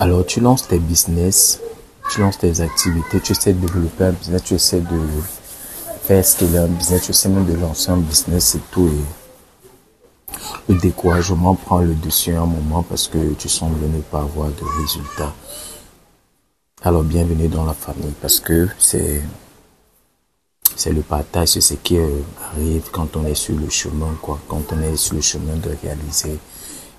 Alors, tu lances tes business, tu lances tes activités, tu essaies de développer un business, tu essaies de faire scaler un business, tu essaies même de lancer un business et tout. Et le découragement prend le dessus à un moment parce que tu sembles ne pas avoir de résultats. Alors, bienvenue dans la famille parce que c'est le partage, c'est ce qui arrive quand on est sur le chemin, quoi. Quand on est sur le chemin de réaliser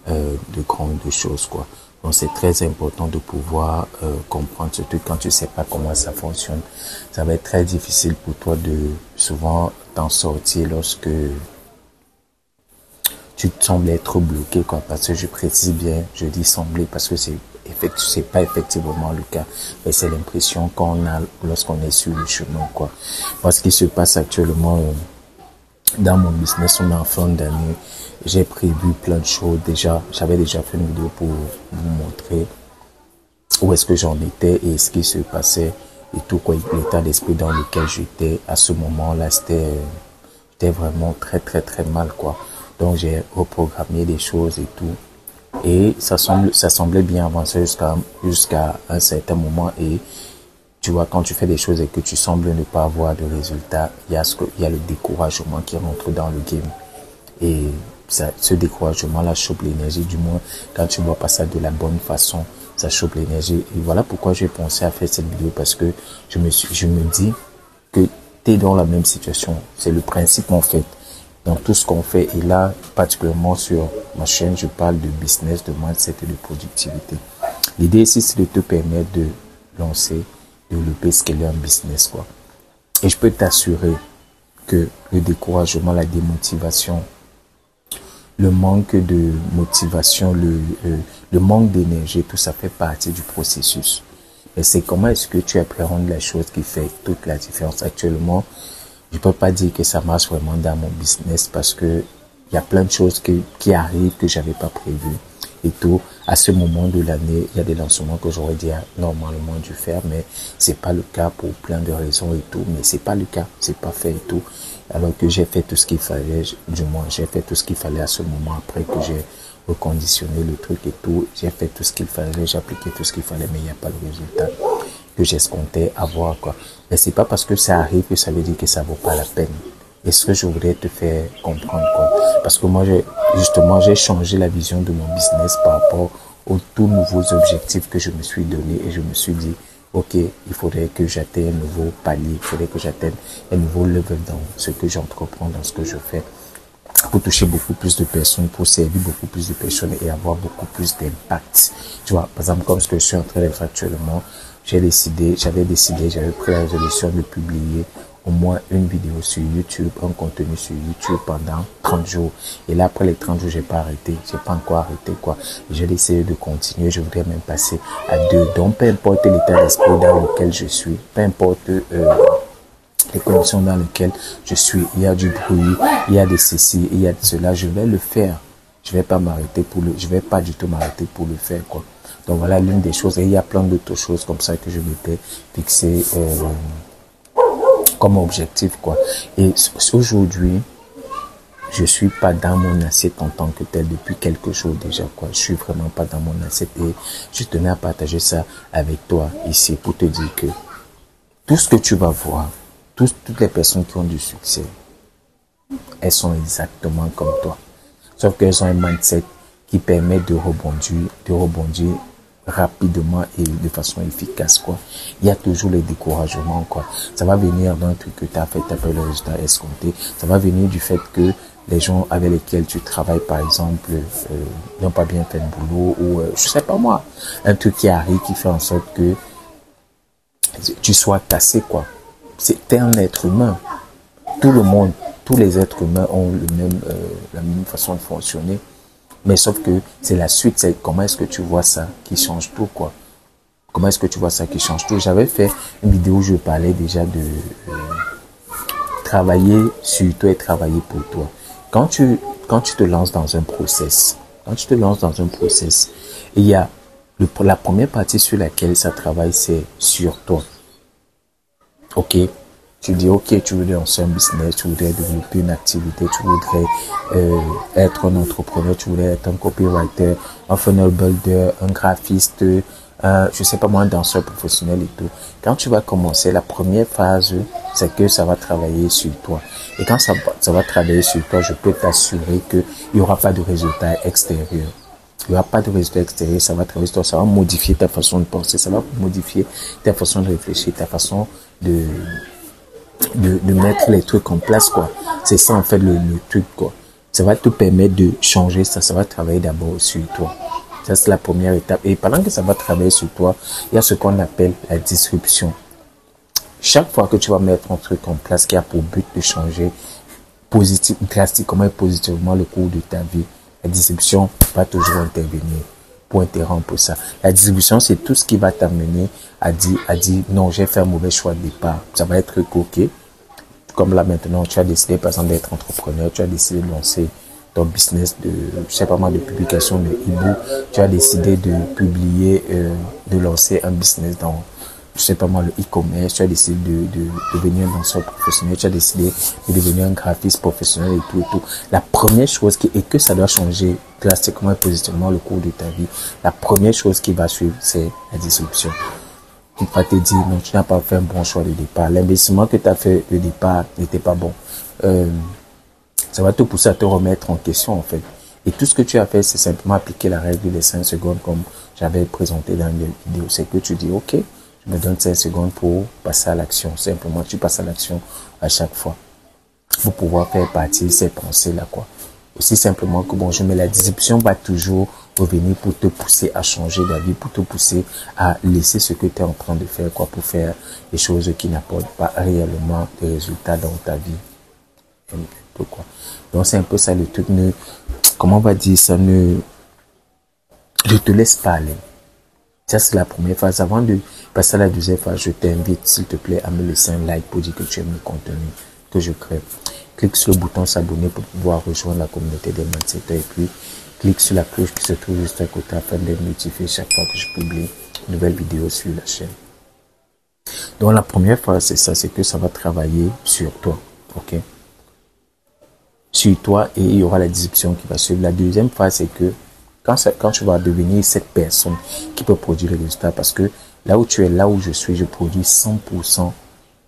de grandes choses, quoi. Donc c'est très important de pouvoir comprendre ce truc quand tu sais pas comment ça fonctionne. Ça va être très difficile pour toi de souvent t'en sortir lorsque tu te sembles être bloqué, quoi. Parce que je précise bien, je dis sembler parce que c'est pas effectivement le cas, mais c'est l'impression qu'on a lorsqu'on est sur le chemin, quoi. Moi, ce qui se passe actuellement dans mon business, on est en fin d'année, j'ai prévu plein de choses déjà. J'avais déjà fait une vidéo pour vous montrer où est-ce que j'en étais et ce qui se passait et tout, quoi, l'état d'esprit dans lequel j'étais à ce moment-là. J'étais vraiment très très très mal, quoi. Donc j'ai reprogrammé des choses et tout. Et ça semblait bien avancer jusqu'à un certain moment. Et tu vois, quand tu fais des choses et que tu sembles ne pas avoir de résultats, il y a le découragement qui rentre dans le game. Et ce découragement-là chope l'énergie, du moins, quand tu ne vois pas ça de la bonne façon, ça chope l'énergie. Et voilà pourquoi j'ai pensé à faire cette vidéo, parce que je me dis que tu es dans la même situation. C'est le principe, en fait, dans tout ce qu'on fait. Et là, particulièrement sur ma chaîne, je parle de business, de mindset et de productivité. L'idée ici, c'est de te permettre de lancer, développer, scaler un business, quoi. Et je peux t'assurer que le découragement, la démotivation, le manque de motivation, le manque d'énergie, tout ça fait partie du processus. Et c'est comment est-ce que tu appréhendes la chose qui fait toute la différence. Actuellement, je peux pas dire que ça marche vraiment dans mon business parce que il y a plein de choses qui arrivent que j'avais pas prévues et tout. À ce moment de l'année, il y a des lancements que j'aurais dit normalement dû faire, mais c'est pas le cas pour plein de raisons et tout. Mais c'est pas le cas, c'est pas fait et tout. Alors que j'ai fait tout ce qu'il fallait, du moins j'ai fait tout ce qu'il fallait à ce moment après que j'ai reconditionné le truc et tout. J'ai fait tout ce qu'il fallait, j'ai appliqué tout ce qu'il fallait, mais il n'y a pas le résultat que j'escomptais avoir, quoi. Mais c'est pas parce que ça arrive que ça veut dire que ça vaut pas la peine. Et ce que je voudrais te faire comprendre, quoi. Parce que moi, j'ai changé la vision de mon business par rapport aux tout nouveaux objectifs que je me suis donné et je me suis dit, ok, il faudrait que j'atteigne un nouveau palier, il faudrait que j'atteigne un nouveau level dans ce que j'entreprends, dans ce que je fais, pour toucher beaucoup plus de personnes, pour servir beaucoup plus de personnes et avoir beaucoup plus d'impact. Tu vois, par exemple, comme ce que je suis en train de faire actuellement, j'avais décidé, j'avais pris la résolution de publier au moins une vidéo sur YouTube, un contenu sur YouTube pendant 30 jours. Et là, après les 30 jours, j'ai pas arrêté. J'ai pas encore arrêté, quoi. J'ai essayé de continuer. Je voudrais même passer à 2. Donc, peu importe l'état d'esprit dans lequel je suis, peu importe, les conditions dans lesquelles je suis, il y a du bruit, il y a de ceci, il y a de cela, je vais le faire. Je vais pas du tout m'arrêter pour le faire, quoi. Donc voilà l'une des choses. Et il y a plein d'autres choses comme ça que je m'étais fixé comme objectif, quoi. Et aujourd'hui, je suis pas dans mon assiette en tant que tel depuis quelques jours déjà, quoi. Je suis vraiment pas dans mon assiette et je tenais à partager ça avec toi ici pour te dire que tout ce que tu vas voir, toutes les personnes qui ont du succès, elles sont exactement comme toi. Sauf qu'elles ont un mindset qui permet de rebondir rapidement et de façon efficace, quoi. Il y a toujours les découragements, quoi. Ça va venir d'un truc que tu as fait, tu as pas le résultat escompté. Ça va venir du fait que les gens avec lesquels tu travailles, par exemple, n'ont pas bien fait le boulot ou, je sais pas moi, un truc qui arrive qui fait en sorte que tu sois cassé, quoi. T'es un être humain. Tout le monde, tous les êtres humains ont la même façon de fonctionner. Mais sauf que c'est la suite, c'est comment est-ce que tu vois ça qui change tout, quoi. Comment est-ce que tu vois ça qui change tout. J'avais fait une vidéo où je parlais déjà de travailler sur toi et travailler pour toi. Quand tu te lances dans un process, il y a la première partie sur laquelle ça travaille, c'est sur toi. Ok, tu dis ok, tu veux lancer un business, tu voudrais développer une activité, tu voudrais être un entrepreneur, tu voudrais être un copywriter, un funnel builder, un graphiste, je sais pas moi, un danseur professionnel et tout. Quand tu vas commencer, la première phase, c'est que ça va travailler sur toi. Et quand ça va travailler sur toi, je peux t'assurer qu'il n'y aura pas de résultat extérieur. Il n'y aura pas de résultat extérieur, ça va travailler sur toi, ça va modifier ta façon de penser, ça va modifier ta façon de réfléchir, ta façon de mettre les trucs en place, quoi. C'est ça, en fait, le truc, quoi. Ça va te permettre de changer ça va travailler d'abord sur toi. Ça, c'est la première étape. Et pendant que ça va travailler sur toi, il y a ce qu'on appelle la disruption. Chaque fois que tu vas mettre un truc en place qui a pour but de changer drastiquement et positivement le cours de ta vie, la disruption va toujours intervenir pour interrompre ça. La disruption, c'est tout ce qui va t'amener à dire, non, j'ai fait un mauvais choix de départ. Ça va être coquet. Comme là maintenant, tu as décidé par exemple d'être entrepreneur, tu as décidé de lancer ton business de, je sais pas moi, de publication de e-book, tu as décidé de publier, de lancer un business dans, je sais pas moi, le e-commerce, tu as décidé de devenir un danseur professionnel, tu as décidé de devenir un graphiste professionnel et tout et tout. La première chose et que ça doit changer drastiquement et positivement le cours de ta vie, la première chose qui va suivre, c'est la disruption. Tu vas te dire, non, tu n'as pas fait un bon choix de départ. L'investissement que tu as fait de départ n'était pas bon. Ça va te pousser à te remettre en question, en fait. Et tout ce que tu as fait, c'est simplement appliquer la règle des 5 secondes comme j'avais présenté dans une vidéo. C'est que tu dis, OK, je me donne 5 secondes pour passer à l'action. Simplement, tu passes à l'action à chaque fois. Pour pouvoir faire partie ces pensées-là, quoi. Aussi simplement que, bon, mais la disruption va toujours revenir pour te pousser à changer d'avis, pour te pousser à laisser ce que tu es en train de faire, quoi, pour faire des choses qui n'apportent pas réellement des résultats dans ta vie. Un peu, quoi. Donc, c'est un peu ça le truc. Comment on va dire ça, ne te laisse pas aller. Ça, c'est la première phase. Avant de passer à la deuxième phase, je t'invite, s'il te plaît, à me laisser un like pour dire que tu aimes le contenu que je crée. Clique sur le bouton s'abonner pour pouvoir rejoindre la communauté des mindsetters et puis clique sur la cloche qui se trouve juste à côté afin d'être notifié chaque fois que je publie une nouvelle vidéo sur la chaîne. Donc la première phase, c'est ça, c'est que ça va travailler sur toi, ok? Sur toi et il y aura la disruption qui va suivre. La deuxième phase, c'est que quand tu vas devenir cette personne qui peut produire les résultats, parce que là où tu es, là où je suis, je produis 100%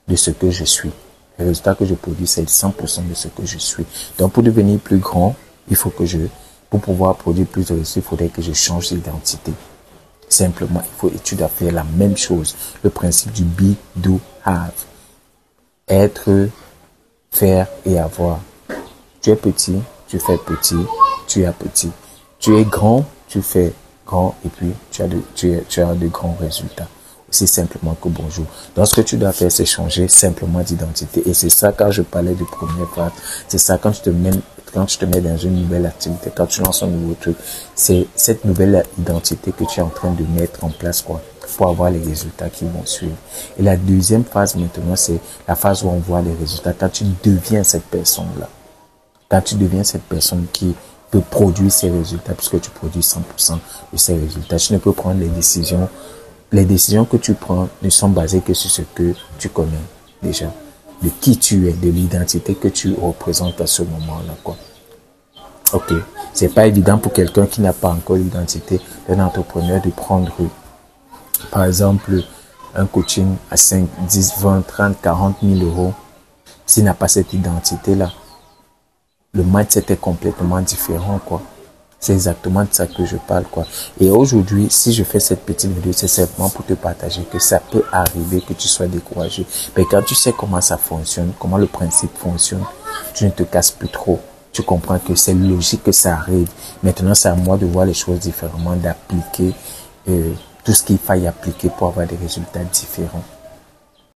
de ce que je suis. Les résultats que je produis, c'est 100% de ce que je suis. Donc, pour devenir plus grand, pour pouvoir produire plus de résultats, il faudrait que je change d'identité. Simplement, tu dois faire la même chose. Le principe du be, do, have. Être, faire et avoir. Tu es petit, tu fais petit, tu es petit. Tu es grand, tu fais grand et puis tu as de grands résultats. C'est simplement que bonjour. Donc, ce que tu dois faire, c'est changer simplement d'identité. Et c'est ça, quand je parlais de première phase, c'est ça, quand tu te mets dans une nouvelle activité, quand tu lances un nouveau truc, c'est cette nouvelle identité que tu es en train de mettre en place, quoi, pour avoir les résultats qui vont suivre. Et la deuxième phase, maintenant, c'est la phase où on voit les résultats. Quand tu deviens cette personne-là. Quand tu deviens cette personne qui peut produire ces résultats, puisque tu produis 100% de ces résultats, tu ne peux prendre les décisions. Les décisions que tu prends ne sont basées que sur ce que tu connais déjà, de qui tu es, de l'identité que tu représentes à ce moment-là, quoi. Ok, c'est pas évident pour quelqu'un qui n'a pas encore l'identité d'un entrepreneur de prendre, par exemple, un coaching à 5, 10, 20, 30, 40 000 euros s'il n'a pas cette identité-là. Le mindset est complètement différent, quoi. C'est exactement de ça que je parle, quoi. Et aujourd'hui, si je fais cette petite vidéo, c'est simplement pour te partager que ça peut arriver que tu sois découragé. Mais quand tu sais comment ça fonctionne, comment le principe fonctionne, tu ne te casses plus trop. Tu comprends que c'est logique que ça arrive. Maintenant, c'est à moi de voir les choses différemment, d'appliquer tout ce qu'il faille appliquer pour avoir des résultats différents.